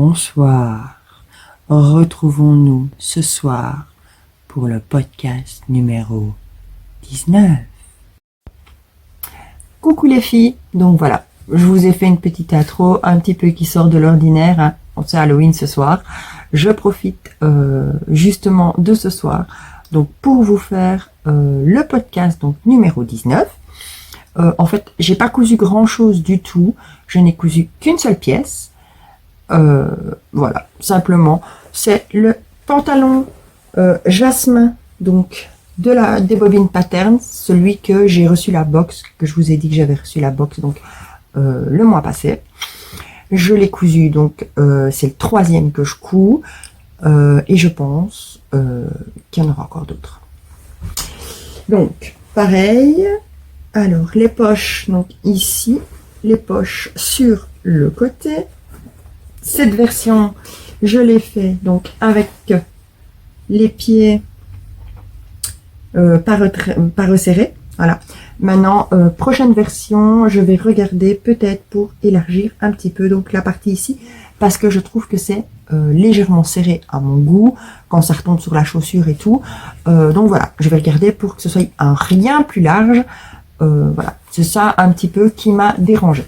Bonsoir, retrouvons-nous ce soir pour le podcast numéro 19. Coucou les filles, donc voilà, je vous ai fait une petite intro un petit peu qui sort de l'ordinaire, hein. C'est Halloween ce soir, je profite justement de ce soir donc pour vous faire le podcast donc numéro 19. En fait, j'ai pas cousu grand chose du tout, je n'ai cousu qu'une seule pièce. Voilà, simplement, c'est le pantalon jasmin, donc des bobines Patterns, celui que j'ai reçu la box, que je vous ai dit que j'avais reçu la box donc le mois passé. Je l'ai cousu, donc c'est le 3e que je couds, et je pense qu'il y en aura encore d'autres. Donc, pareil, alors les poches, donc ici, les poches sur le côté. Cette version, je l'ai fait donc avec les pieds pas resserrés. Voilà. Maintenant, prochaine version, je vais regarder peut-être pour élargir un petit peu donc la partie ici, parce que je trouve que c'est légèrement serré à mon goût quand ça retombe sur la chaussure et tout. Donc voilà, je vais regarder pour que ce soit un rien plus large. Voilà, c'est ça un petit peu qui m'a dérangé.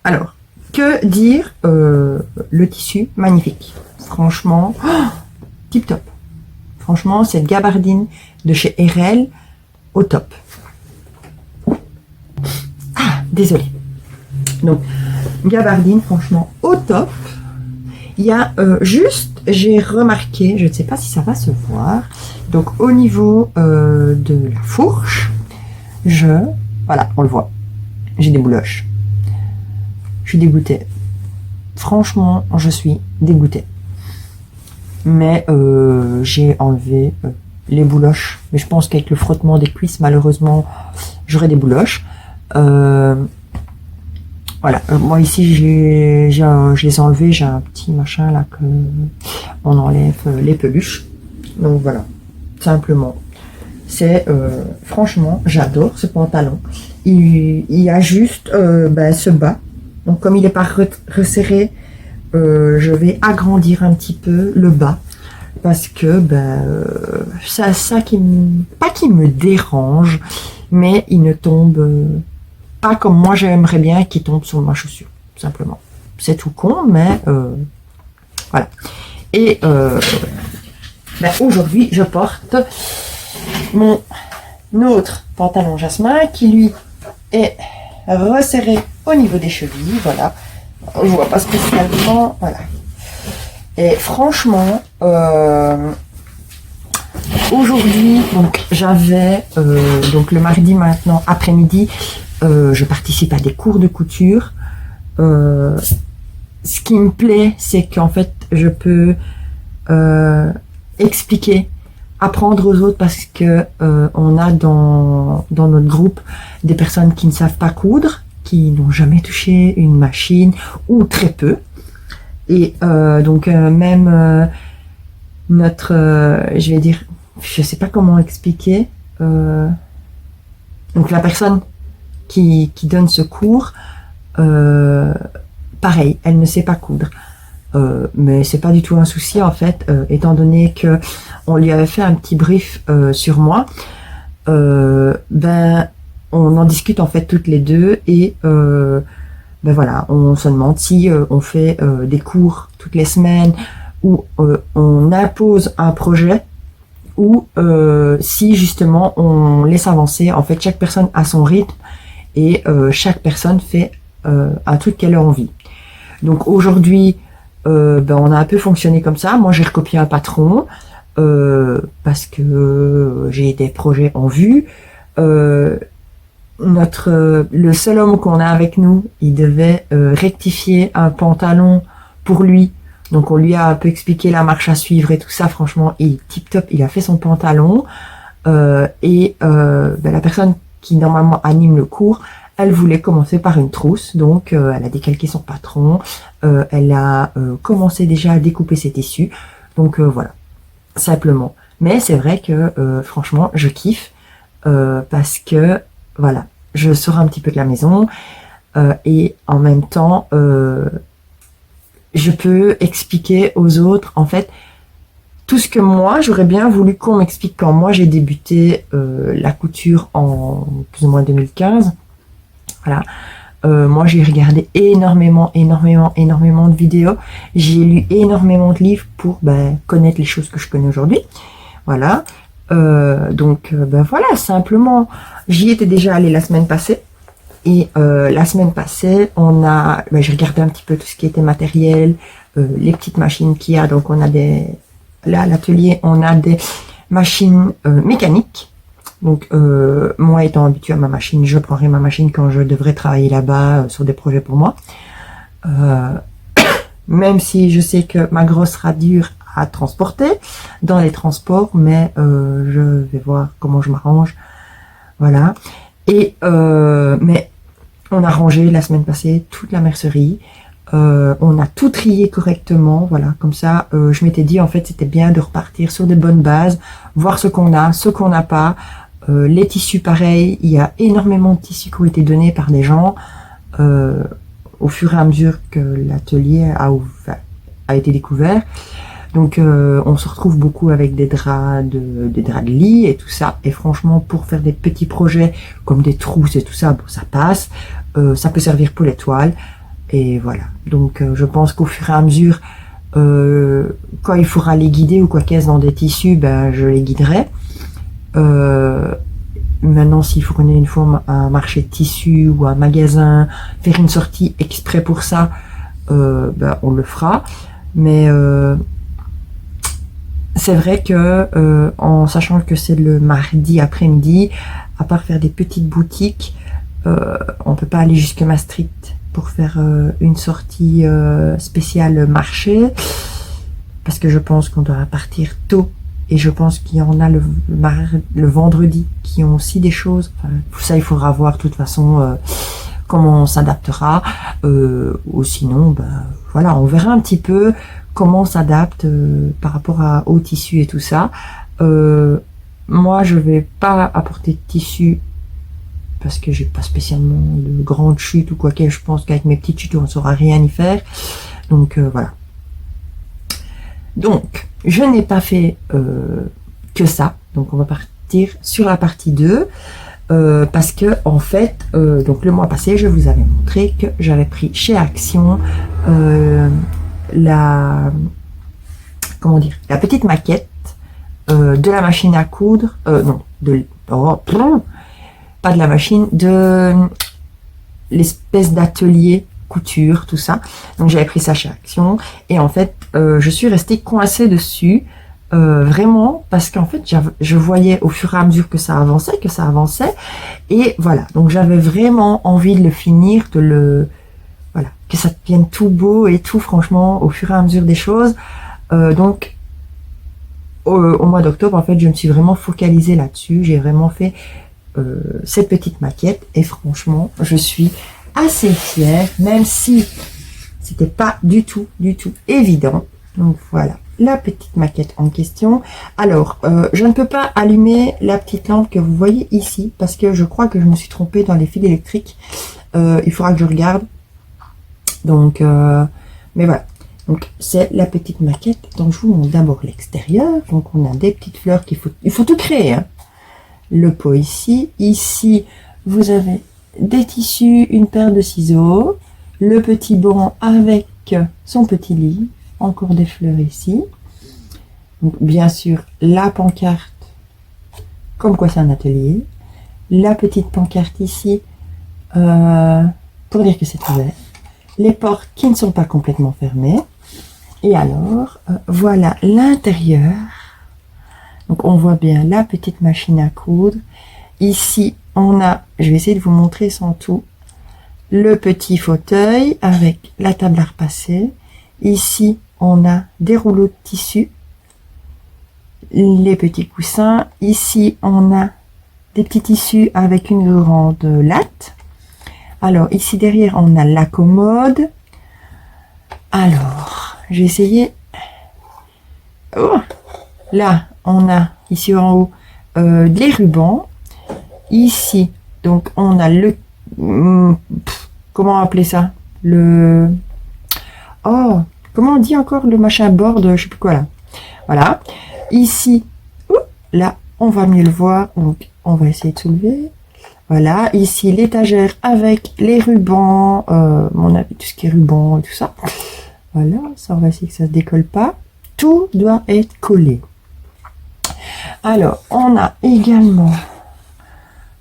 Alors, que dire, le tissu, magnifique. Franchement, tip top. Franchement, cette gabardine de chez RL, au top. Ah, désolée. Donc, gabardine, franchement, au top. Il y a juste, j'ai remarqué, je ne sais pas si ça va se voir, donc au niveau de la fourche, voilà, on le voit, j'ai des bouloches. Je suis dégoûtée. Franchement, je suis dégoûtée. Mais j'ai enlevé les bouloches. Mais je pense qu'avec le frottement des cuisses, malheureusement, j'aurai des bouloches. Voilà. Moi ici, je les ai enlevés. J'ai un petit machin là que on enlève les peluches. Donc voilà. Simplement. C'est franchement, j'adore ce pantalon. Il y a juste ce bas. Donc comme il n'est pas resserré, je vais agrandir un petit peu le bas parce que c'est ça qui me dérange, mais il ne tombe pas comme moi j'aimerais bien qu'il tombe sur ma chaussure, simplement. C'est tout con, mais voilà. Et aujourd'hui, je porte mon autre pantalon jasmin qui lui est resserré au niveau des chevilles, voilà. On voit pas spécialement, voilà. Et franchement, aujourd'hui, donc j'avais donc le mardi maintenant après-midi, je participe à des cours de couture. Ce qui me plaît, c'est qu'en fait, je peux expliquer, apprendre aux autres parce que on a dans notre groupe des personnes qui ne savent pas coudre, qui n'ont jamais touché une machine ou très peu. Et donc même notre, je vais dire, je sais pas comment expliquer. Donc la personne qui donne ce cours, pareil, elle ne sait pas coudre. Mais c'est pas du tout un souci en fait, étant donné que on lui avait fait un petit brief sur moi. On en discute en fait toutes les deux et voilà, on se demande si on fait des cours toutes les semaines où on impose un projet ou si justement on laisse avancer. En fait, chaque personne a son rythme et chaque personne fait un truc qu'elle a envie. Donc aujourd'hui, on a un peu fonctionné comme ça. Moi, j'ai recopié un patron parce que j'ai des projets en vue. Le seul homme qu'on a avec nous, il devait rectifier un pantalon pour lui. Donc on lui a un peu expliqué la marche à suivre et tout ça. Franchement, il est tip top. Il a fait son pantalon la personne qui normalement anime le cours, elle voulait commencer par une trousse. Donc elle a décalqué son patron. Elle a commencé déjà à découper ses tissus. Donc voilà, simplement. Mais c'est vrai que franchement, je kiffe parce que voilà, je sors un petit peu de la maison et en même temps je peux expliquer aux autres, en fait, tout ce que moi, j'aurais bien voulu qu'on m'explique quand moi j'ai débuté la couture en plus ou moins 2015. Voilà. Moi, j'ai regardé énormément de vidéos. J'ai lu énormément de livres pour connaître les choses que je connais aujourd'hui. Voilà. Donc, voilà, simplement, j'y étais déjà allée la semaine passée. Et la semaine passée, j'ai regardé un petit peu tout ce qui était matériel, les petites machines qu'il y a. Donc, on a là, à l'atelier, on a des machines mécaniques. Donc, moi étant habituée à ma machine, je prendrai ma machine quand je devrais travailler là-bas sur des projets pour moi. Même si je sais que ma grosse sera dure à transporter dans les transports, mais je vais voir comment je m'arrange. Voilà. Et mais on a rangé la semaine passée toute la mercerie. On a tout trié correctement, voilà, comme ça, je m'étais dit, en fait, c'était bien de repartir sur de bonnes bases, voir ce qu'on a, ce qu'on n'a pas, les tissus, pareil, il y a énormément de tissus qui ont été donnés par des gens, au fur et à mesure que l'atelier a été découvert, donc on se retrouve beaucoup avec des draps de lit et tout ça, et franchement, pour faire des petits projets, comme des trousses et tout ça, bon, ça passe, ça peut servir pour les toiles. Et voilà, donc je pense qu'au fur et à mesure, quand il faudra les guider ou quoi qu'est-ce dans des tissus, je les guiderai. Maintenant, s'il faut qu'on ait une fois un marché de tissus ou un magasin, faire une sortie exprès pour ça, on le fera. Mais c'est vrai que en sachant que c'est le mardi après-midi, à part faire des petites boutiques, on peut pas aller jusque Maastricht pour faire une sortie spéciale marché, parce que je pense qu'on doit partir tôt, et je pense qu'il y en a le vendredi qui ont aussi des choses. Enfin, ça, il faudra voir de toute façon comment on s'adaptera, ou sinon, voilà, on verra un petit peu comment on s'adapte par rapport au tissu et tout ça. Moi, je vais pas apporter de tissu parce que j'ai pas spécialement de grandes chutes ou quoi que, je pense qu'avec mes petites chutes on ne saura rien y faire, donc voilà. Donc je n'ai pas fait que ça, donc on va partir sur la partie 2, parce que en fait donc le mois passé je vous avais montré que j'avais pris chez Action la petite maquette de la machine à coudre, pas de la machine, de l'espèce d'atelier couture, tout ça. Donc j'avais pris ça chez Action, et en fait je suis restée coincée dessus, vraiment, parce qu'en fait je voyais au fur et à mesure que ça avançait, et voilà, donc j'avais vraiment envie de le finir, voilà, que ça devienne tout beau et tout, franchement, au fur et à mesure des choses. Donc au mois d'octobre, en fait, je me suis vraiment focalisée là-dessus. J'ai vraiment fait cette petite maquette, et franchement je suis assez fière, même si c'était pas du tout évident. Donc voilà la petite maquette en question. Alors je ne peux pas allumer la petite lampe que vous voyez ici parce que je crois que je me suis trompée dans les fils électriques. Il faudra que je regarde, donc mais voilà, donc c'est la petite maquette. Donc je vous montre d'abord l'extérieur. Donc on a des petites fleurs il faut tout créer, hein. Le pot ici, vous avez des tissus, une paire de ciseaux, le petit banc avec son petit lit, encore des fleurs ici. Donc, bien sûr, la pancarte, comme quoi c'est un atelier, la petite pancarte ici, pour dire que c'est ouvert, les portes qui ne sont pas complètement fermées, et alors, voilà l'intérieur. Donc on voit bien la petite machine à coudre. Ici, on a, je vais essayer de vous montrer sans tout, le petit fauteuil avec la table à repasser. Ici, on a des rouleaux de tissu, les petits coussins. Ici, on a des petits tissus avec une grande latte. Alors, ici derrière, on a la commode. Alors, j'ai essayé. Oh, là, on a ici en haut les rubans. Ici, donc on a comment appeler ça, comment on dit encore le machin board, je sais plus quoi là. Voilà. Ici, là, on va mieux le voir. Donc, on va essayer de soulever. Voilà. Ici, l'étagère avec les rubans. Mon avis, tout ce qui est ruban et tout ça. Voilà. Ça, on va essayer que ça se décolle pas. Tout doit être collé. Alors, on a également,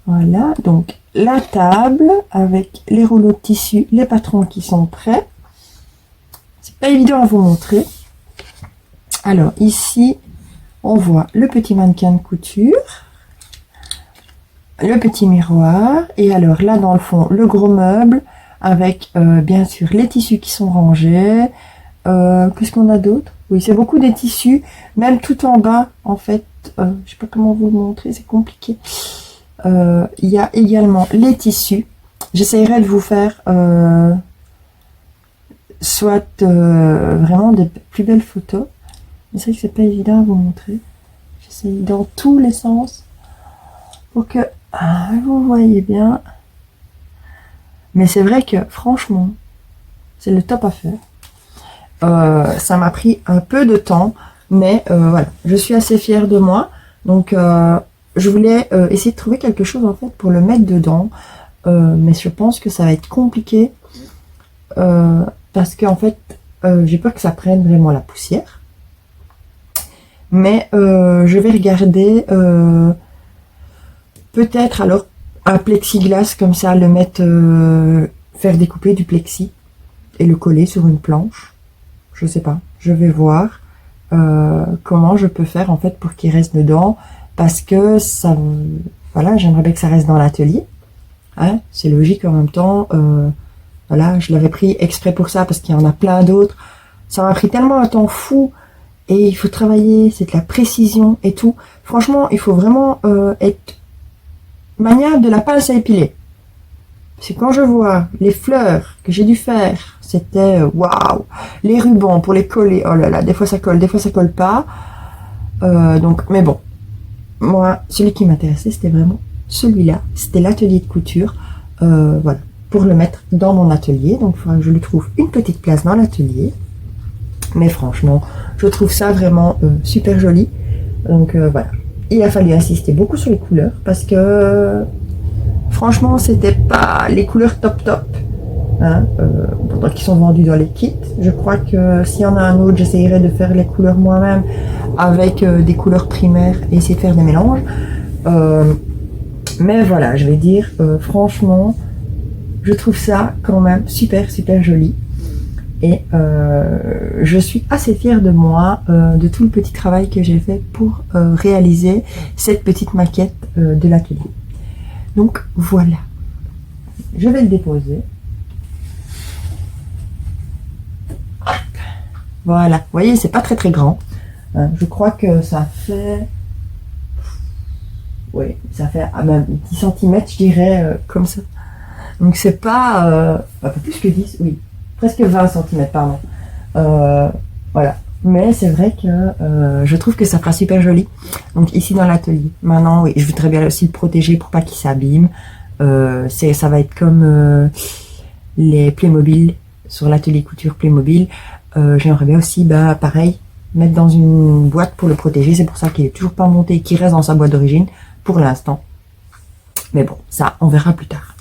voilà, donc la table avec les rouleaux de tissu, les patrons qui sont prêts. C'est pas évident à vous montrer. Alors, ici, on voit le petit mannequin de couture, le petit miroir, et alors là, dans le fond, le gros meuble avec, bien sûr, les tissus qui sont rangés. Qu'est-ce qu'on a d'autre? Oui, c'est beaucoup des tissus, même tout en bas, en fait. Je sais pas comment vous le montrer, c'est compliqué. Il y a également les tissus. J'essayerai de vous faire soit vraiment des plus belles photos. Mais c'est vrai que c'est pas évident à vous montrer. J'essaye dans tous les sens pour que vous voyez bien. Mais c'est vrai que franchement, c'est le top à faire. Ça m'a pris un peu de temps, mais voilà, je suis assez fière de moi. Donc je voulais essayer de trouver quelque chose en fait pour le mettre dedans, mais je pense que ça va être compliqué parce que en fait j'ai peur que ça prenne vraiment la poussière. Mais je vais regarder peut-être alors un plexiglas comme ça, le mettre, faire découper du plexi et le coller sur une planche. Je sais pas, je vais voir comment je peux faire en fait pour qu'il reste dedans, parce que ça, voilà, j'aimerais bien que ça reste dans l'atelier, hein, c'est logique. En même temps, voilà, je l'avais pris exprès pour ça parce qu'il y en a plein d'autres. Ça m'a pris tellement un temps fou et il faut travailler, c'est de la précision et tout. Franchement, il faut vraiment être maniable de la pince à épiler. C'est quand je vois les fleurs que j'ai dû faire, c'était waouh, les rubans pour les coller, oh là là, des fois ça colle pas. Donc, mais bon, moi, celui qui m'intéressait, c'était vraiment celui-là, c'était l'atelier de couture, voilà, pour le mettre dans mon atelier. Donc, il faudra que je lui trouve une petite place dans l'atelier. Mais franchement, je trouve ça vraiment super joli. Donc voilà, il a fallu insister beaucoup sur les couleurs parce que franchement, c'était pas les couleurs top, hein, qui sont vendues dans les kits. Je crois que s'il y en a un autre, j'essayerai de faire les couleurs moi-même avec des couleurs primaires et essayer de faire des mélanges. Mais voilà, je vais dire, franchement, je trouve ça quand même super joli. Et je suis assez fière de moi, de tout le petit travail que j'ai fait pour réaliser cette petite maquette de l'atelier. Donc voilà, je vais le déposer. Voilà, vous voyez, c'est pas très grand. Je crois que ça fait, oui, ça fait même 10 cm, je dirais, comme ça. Donc c'est pas un peu plus que 10, oui, presque 20 cm, pardon. Voilà. Mais c'est vrai que je trouve que ça fera super joli. Donc ici dans l'atelier. Maintenant, oui, je voudrais bien aussi le protéger pour pas qu'il s'abîme. Ça va être comme les Playmobil sur l'atelier couture Playmobil. J'aimerais bien aussi, bah pareil, mettre dans une boîte pour le protéger. C'est pour ça qu'il est toujours pas monté et qu'il reste dans sa boîte d'origine pour l'instant. Mais bon, ça, on verra plus tard.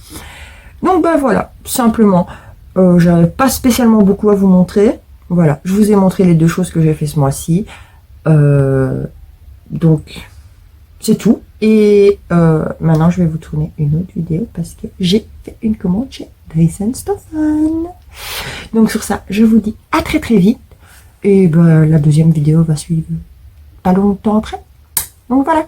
Donc bah voilà, simplement, j'avais pas spécialement beaucoup à vous montrer. Voilà, je vous ai montré les deux choses que j'ai fait ce mois-ci. Donc, c'est tout. Et maintenant, je vais vous tourner une autre vidéo parce que j'ai fait une commande chez Dresden Stoffen. Donc, sur ça, je vous dis à très vite. Et ben, la deuxième vidéo va suivre pas longtemps après. Donc, voilà.